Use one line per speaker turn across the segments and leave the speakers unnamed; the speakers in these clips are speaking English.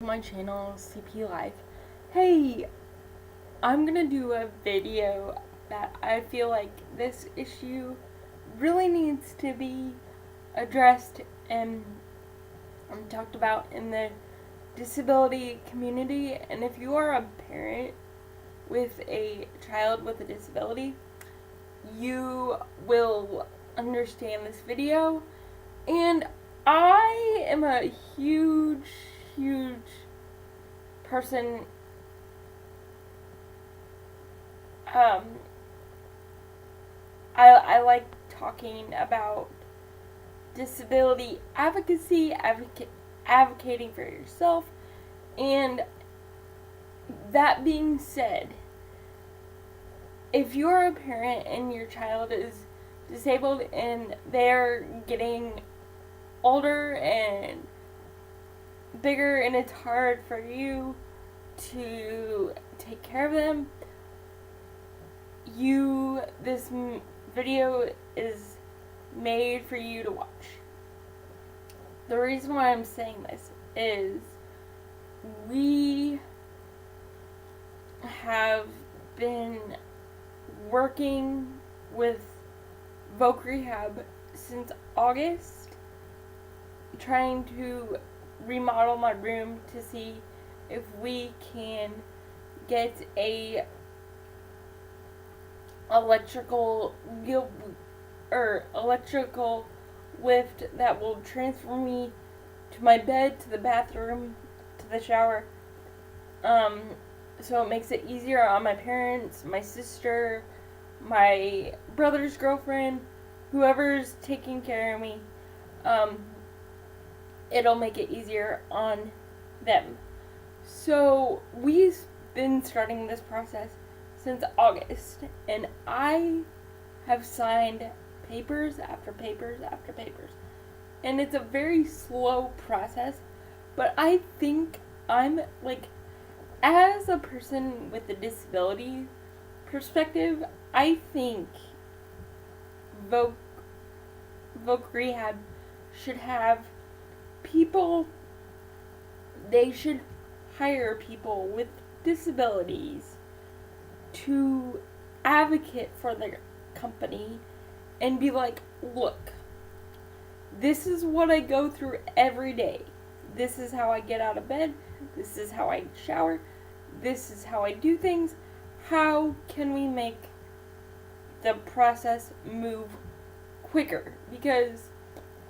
My channel CP Life. Hey, I'm gonna do a video that I feel like this issue really needs to be addressed and talked about in the disability community. And if you are a parent with a child with a disability, you will understand this video. And I am a huge person. um I like talking about disability advocacy, advocating for yourself. And that being said, if you're a parent and your child is disabled and they're getting older and bigger and it's hard for you to take care of them, this video is made for you to watch. The reason why I'm saying this is we have been working with Voc Rehab since August, trying to remodel my room to see if we can get a electrical lift that will transfer me to my bed, to the bathroom, to the shower. So it makes it easier on my parents, my sister, my brother's girlfriend, whoever's taking care of me. It'll make it easier on them. So we've been starting this process since August, and I have signed papers after papers after papers. And it's a very slow process, but I think I'm as a person with a disability perspective, I think Voc Rehab should have people, they should hire people with disabilities to advocate for their company and be like, look, this is what I go through every day. This is how I get out of bed. This is how I shower. This is how I do things. How can we make the process move quicker? Because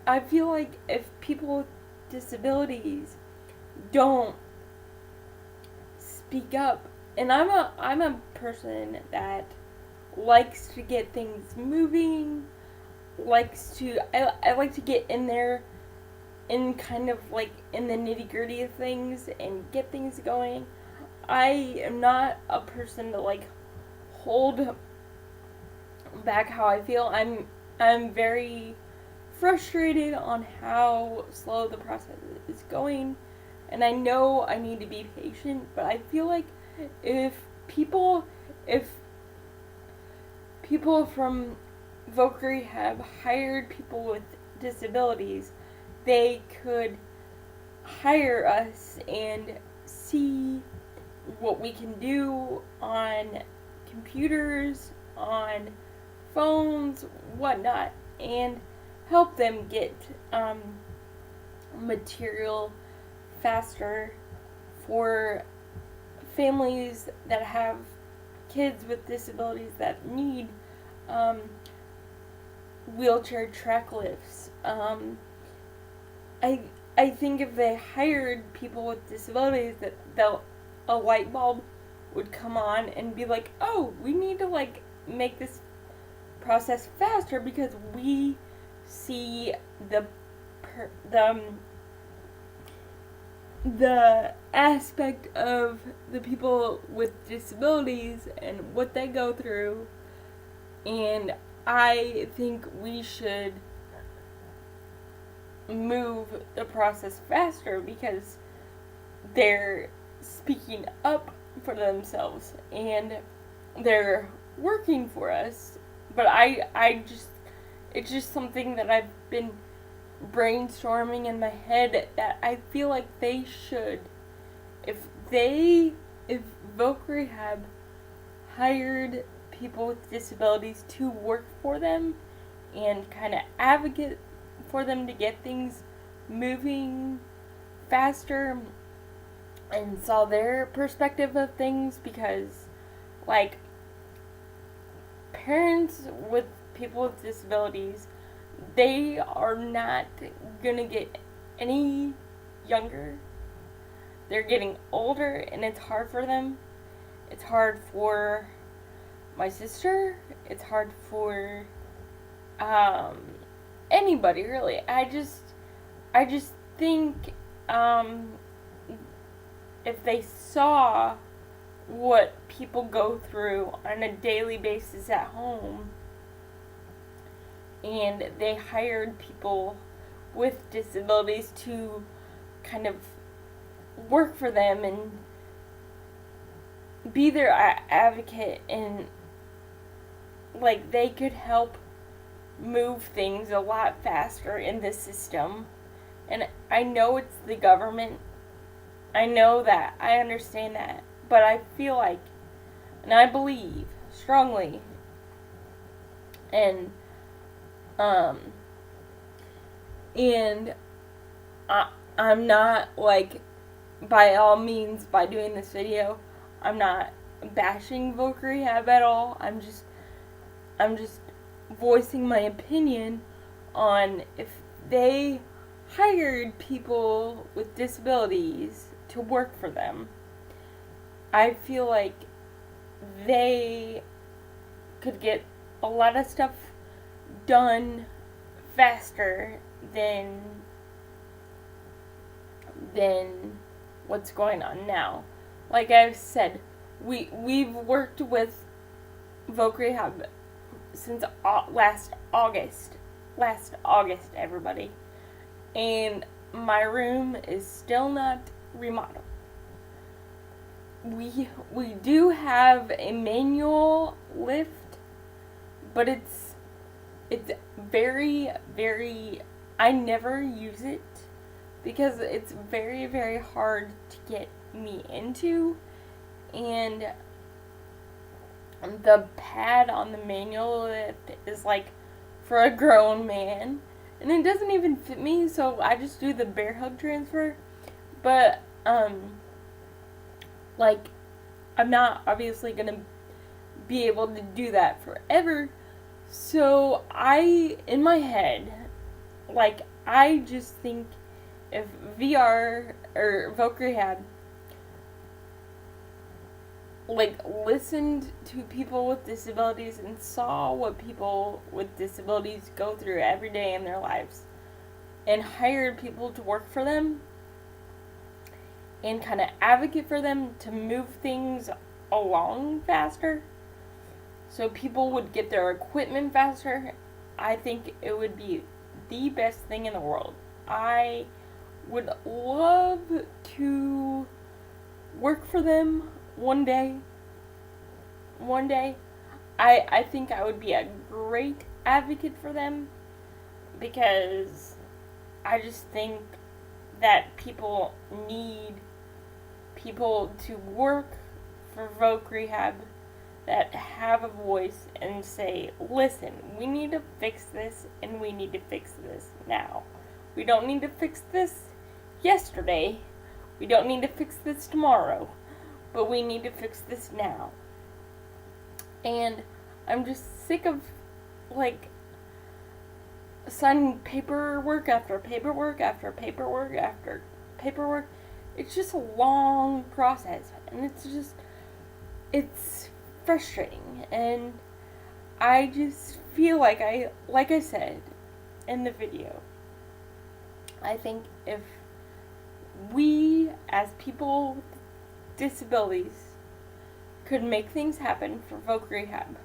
I feel like if people with disabilities don't speak up, and I'm a person that likes to get things moving, I like to get in there and kind of like in the nitty-gritty of things and get things going. I am not a person to hold back how I feel. I'm very frustrated on how slow the process is going, and I know I need to be patient, but I feel like if people from Voc Rehab hired people with disabilities, they could hire us and see what we can do on computers, on phones, whatnot, and help them get material faster for families that have kids with disabilities that need wheelchair track lifts. I think if they hired people with disabilities, that a light bulb would come on and be like, oh, we need to make this process faster because we see the aspect of the people with disabilities and what they go through. And I think we should move the process faster because they're speaking up for themselves and they're working for us. But it's just something that I've been brainstorming in my head that I feel like they should if they, if Voc Rehab hired people with disabilities to work for them and kind of advocate for them to get things moving faster and saw their perspective of things, because like parents with people with disabilities, they are not gonna get any younger. They're getting older and it's hard for them. It's hard for my sister. It's hard for anybody really. I just think if they saw what people go through on a daily basis at home, and they hired people with disabilities to kind of work for them and be their advocate, and like they could help move things a lot faster in this system. And I know it's the government. I know that. I understand that. But I feel like, and I believe strongly, and I'm not, like, by all means, by doing this video, I'm not bashing Voc Rehab at all. I'm just voicing my opinion on if they hired people with disabilities to work for them. I feel like they could get a lot of stuff done faster than what's going on now. Like I've said, we've worked with Voc Rehab since last August, everybody, and my room is still not remodeled. We do have a manual lift, but it's very, very, I never use it because it's very, very hard to get me into, and the pad on the manual lift is like for a grown man, and it doesn't even fit me, so I just do the bear hug transfer. But like, I'm not obviously gonna be able to do that forever, so in my head, like, I just think if VR or Voc Rehab like listened to people with disabilities and saw what people with disabilities go through every day in their lives and hired people to work for them and kind of advocate for them to move things along faster so people would get their equipment faster, I think it would be the best thing in the world. I would love to work for them one day. I think I would be a great advocate for them, because I just think that people need people to work for Voc Rehab that have a voice and say, listen, we need to fix this, and we need to fix this now. We don't need to fix this yesterday. We don't need to fix this tomorrow. But we need to fix this now. And I'm just sick of, like, signing paperwork after paperwork after paperwork after paperwork. It's just a long process. And it's frustrating. And I just feel like I said in the video, I think if we, as people with disabilities, could make things happen for Voc Rehab,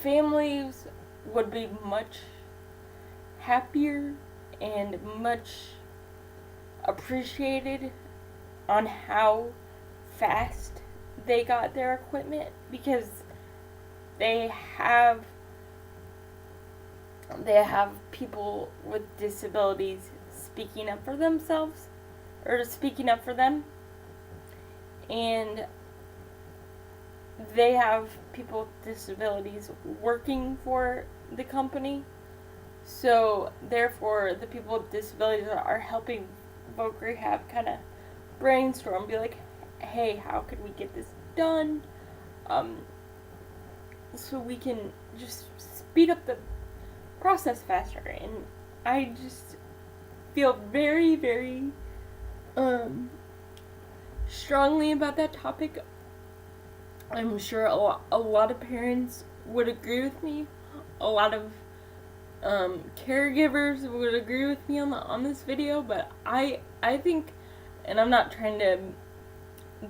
families would be much happier and much appreciated on how fast they got their equipment, because they have they have people with disabilities speaking up for themselves, or speaking up for them, and they have people with disabilities working for the company. So therefore, the people with disabilities are helping Voc Rehab kind of brainstorm, be like, hey, how could we get this done? So we can just speed up the process faster. And I just feel very, very strongly about that topic. I'm sure a lot of parents would agree with me. A lot of caregivers would agree with me on this video, but I think, and I'm not trying to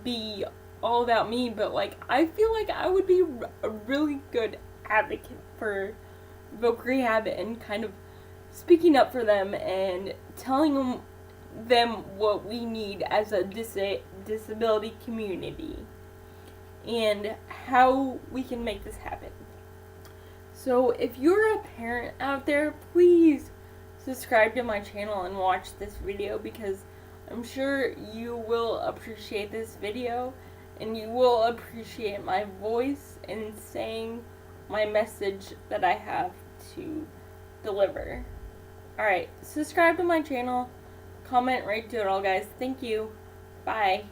be all about me, but like I feel like I would be a really good advocate for Voc Rehab and kind of speaking up for them and telling them what we need as a disability community and how we can make this happen. So if you're a parent out there, please subscribe to my channel and watch this video, because I'm sure you will appreciate this video and you will appreciate my voice and saying my message that I have to deliver. Alright, subscribe to my channel, comment, rate, do it all, guys. Thank you. Bye.